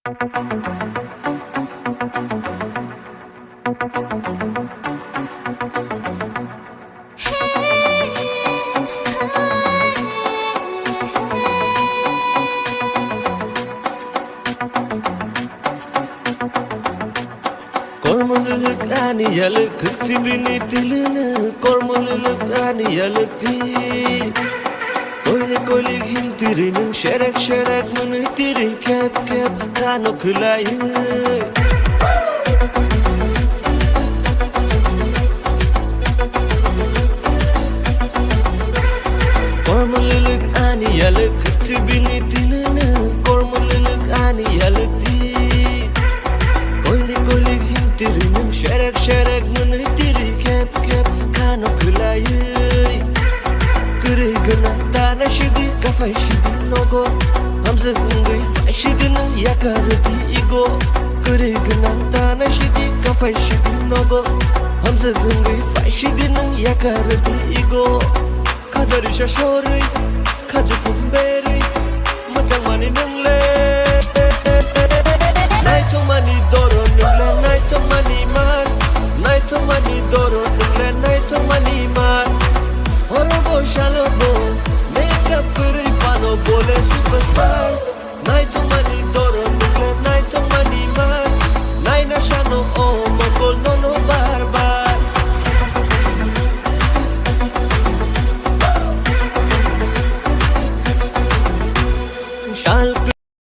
Kormalılık aniyalık Kırtibini dilini Kormalılık aniyalık di Koylik koylik hintirinin Şerek şerek mınıhtiri Kep kep kano kılayı Kormalılık aniyalık Kırtibini dilini Kormalılık aniyalık di Koylik koylik hintirinin Şerek şerek mınıhtiri Kep kep kano kılayı Kırıgına tane şidi kafay şidi nogo Hamza hıngıy fay şidinin yakarı di igo Kırıgına tane şidi kafay şidi nogo Hamza hıngıy fay şidinin yakarı di igo Kazarı şaşorıy Kacı kumberi Macang mani nıngle